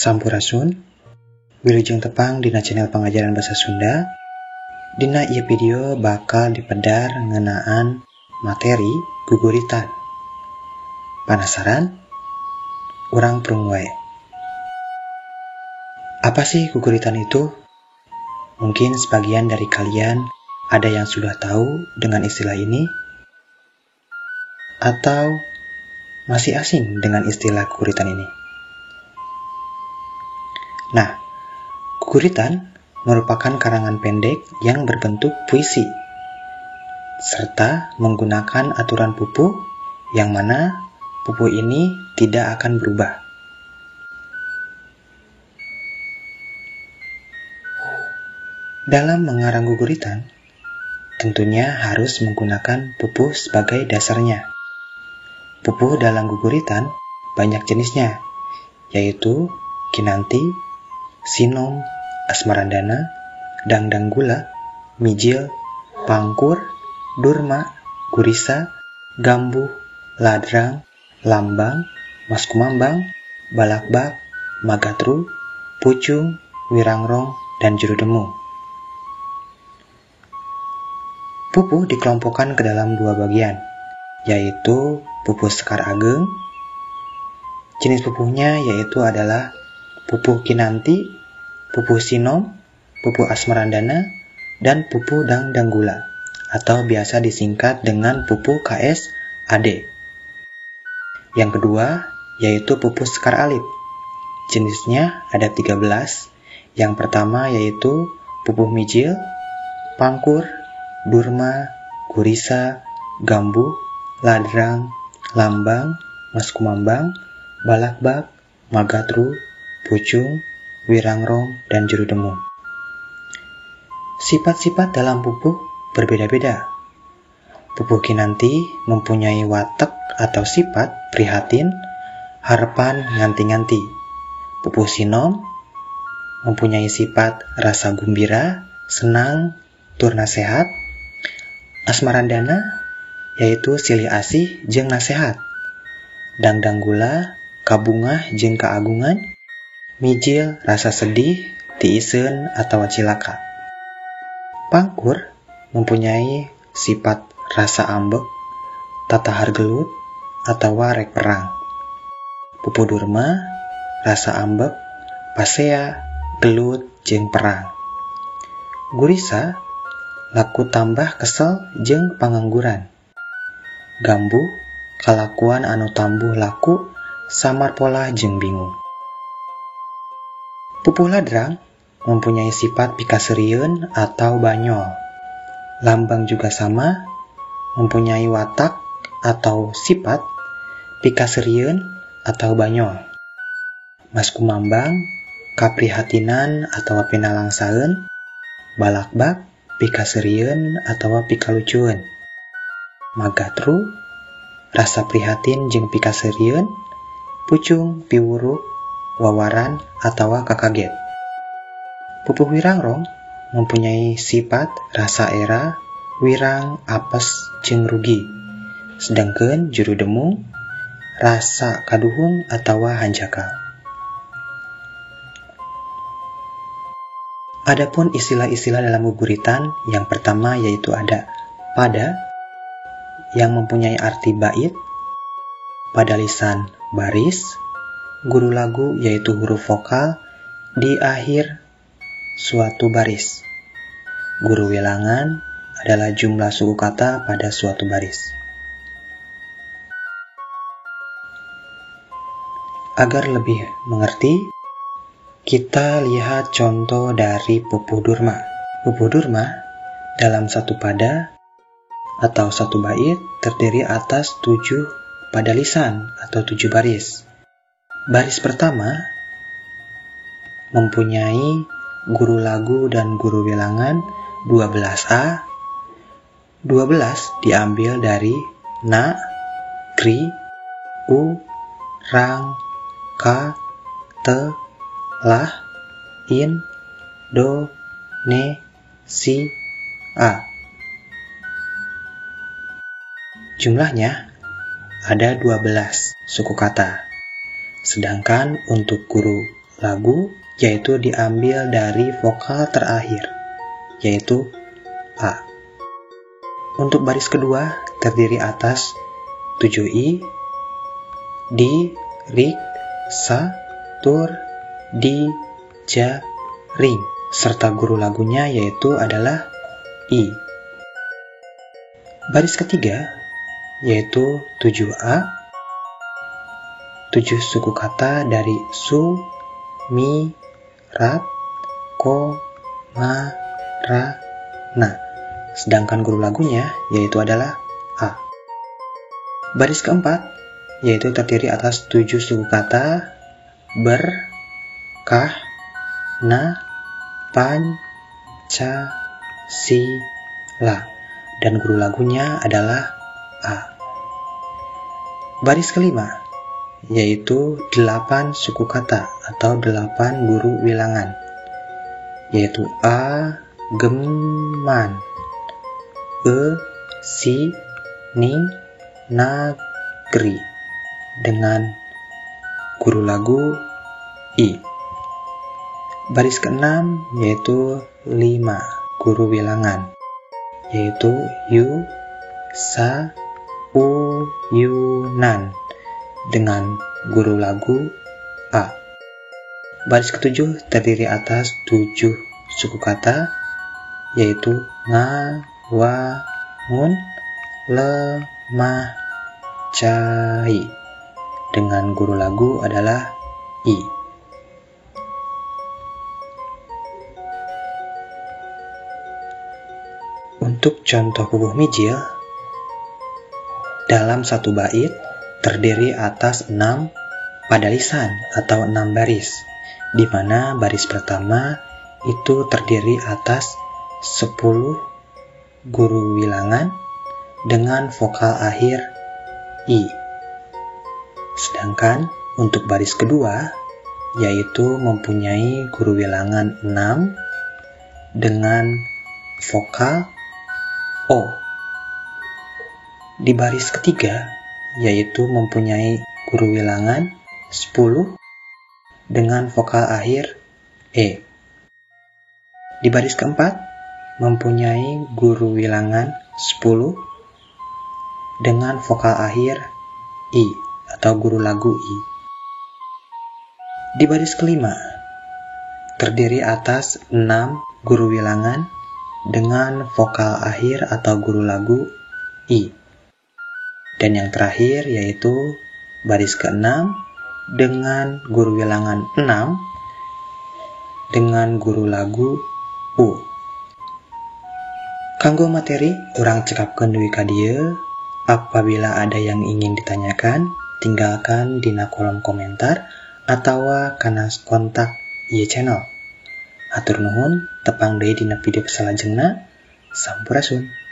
Sampurasun, Wilujeng tepang dina channel pengajaran bahasa Sunda. Dina ieu video bakal dipedar ngeunaan materi guguritan. Penasaran? Urang prung wae. Apa sih guguritan itu? Mungkin sebagian dari kalian ada yang sudah tahu dengan istilah ini, atau masih asing dengan istilah guguritan ini. Nah, guguritan merupakan karangan pendek yang berbentuk puisi, serta menggunakan aturan pupuh yang mana pupuh ini tidak akan berubah. Dalam mengarang guguritan, tentunya harus menggunakan pupuh sebagai dasarnya. Pupuh dalam guguritan banyak jenisnya, yaitu kinanti, sinom, asmarandana, dangdang gula, mijil, pangkur, durma, gurisa, gambuh, ladrang, lambang, maskumambang, balakbak, magatru, pucung, wirangrong, dan jurudemu. Pupuh dikelompokkan ke dalam dua bagian, yaitu pupuh sekar ageng. Jenis pupuhnya yaitu adalah pupuh kinanti, pupuh sinom, pupuh asmarandana, dan pupuh dangdang gula, atau biasa disingkat dengan pupuh KSAD. Yang kedua yaitu pupuh sekar alit. Jenisnya ada 13. Yang pertama yaitu pupuh mijil, pangkur, durma, gurisa, gambuh, ladrang, lambang, maskumambang, balakbak, magatru, pucung, wirangrong, dan jurudemu. Sifat-sifat dalam pupuh berbeda-beda. Pupuh kinanti mempunyai watak atau sifat prihatin, harapan nganti-nganti. Pupuh sinom mempunyai sifat rasa gumbira, senang, tur nasehat. Asmarandana yaitu silih asih jeung nasehat. Dangdang gula kabungah jeung kaagungan. Mijil rasa sedih, tiiseun atau cilaka. Pangkur mempunyai sifat rasa ambek, tatahar gelut, atau rek perang. Pupuh durma rasa ambek, pasea, gelut, jeung perang. Gurisa laku tambah kesel jeung pangangguran. Gambuh kalakuan anu tambuh laku, samar pola jeung bingung. Pupuh ladrang mempunyai sifat pikasirieun atau banyol. Lambang juga sama, mempunyai watak atau sifat pikasirieun atau banyol. Maskumambang kaprihatinan atau pinalangsaeun. Balakbak pikasirieun atau pikalucueun. Magatru rasa prihatin jeung pikasirieun. Pucung piwuruk, wawaran, atau kakaget. Pupuh wirangrong mempunyai sifat rasa era, wirang, apes, jeung rugi. Sedangkan jurudemu rasa kaduhung atau hanjakal. Adapun istilah-istilah dalam guguritan, yang pertama yaitu ada pada, yang mempunyai arti bait, pada lisan baris, guru lagu yaitu huruf vokal di akhir suatu baris. Guru wilangan adalah jumlah suku kata pada suatu baris. Agar lebih mengerti, kita lihat contoh dari pupuh durma. Pupuh durma dalam satu pada atau satu bait terdiri atas 7 pada lisan atau 7 baris. Baris pertama mempunyai guru lagu dan guru wilangan 12A. 12 diambil dari na, kri, u, rang, ka, te, lah, in, do, ne, si, a. Jumlahnya ada 12 suku kata. Sedangkan untuk guru lagu, yaitu diambil dari vokal terakhir, yaitu A. Untuk baris kedua terdiri atas 7i, di, rik, sa, tur, di, ja, ring, serta guru lagunya yaitu adalah i. Baris ketiga yaitu 7a, 7 suku kata dari su, mi, rat, ko, ma, ra, na. Sedangkan guru lagunya yaitu adalah a. Baris keempat yaitu terdiri atas 7 suku kata ber, kah, na, pan, ca, si, la. Dan guru lagunya adalah a. Baris kelima yaitu 8 suku kata atau 8 guru wilangan, yaitu a, geman, si, ning, nagri, dengan guru lagu i. Baris keenam yaitu 5 guru wilangan, yaitu yu, sa, u, yu, nan, dengan guru lagu a. Baris ketujuh terdiri atas 7 suku kata, yaitu nga, wa, ngun, le, ma, cai, dengan guru lagu adalah i. Untuk contoh pupuh mijil, dalam satu bait terdiri atas 6 pada lisan atau 6 baris, di mana baris pertama itu terdiri atas 10 guru wilangan dengan vokal akhir i. Sedangkan untuk baris kedua yaitu mempunyai guru wilangan 6 dengan vokal o. Di baris ketiga yaitu mempunyai guru wilangan 10 dengan vokal akhir e. Di baris keempat mempunyai guru wilangan 10 dengan vokal akhir i atau guru lagu i. Di baris kelima terdiri atas 6 guru wilangan dengan vokal akhir atau guru lagu i. Dan yang terakhir yaitu baris ke-6 dengan guru wilangan 6 dengan guru lagu u. Kanggo materi urang cekapkeun deui ka dieu. Apabila ada yang ingin ditanyakan, tinggalkan di kolom komentar atau kana kontak ieu channel. Hatur nuhun, tepang deui dina video salajengna. Sampurasun.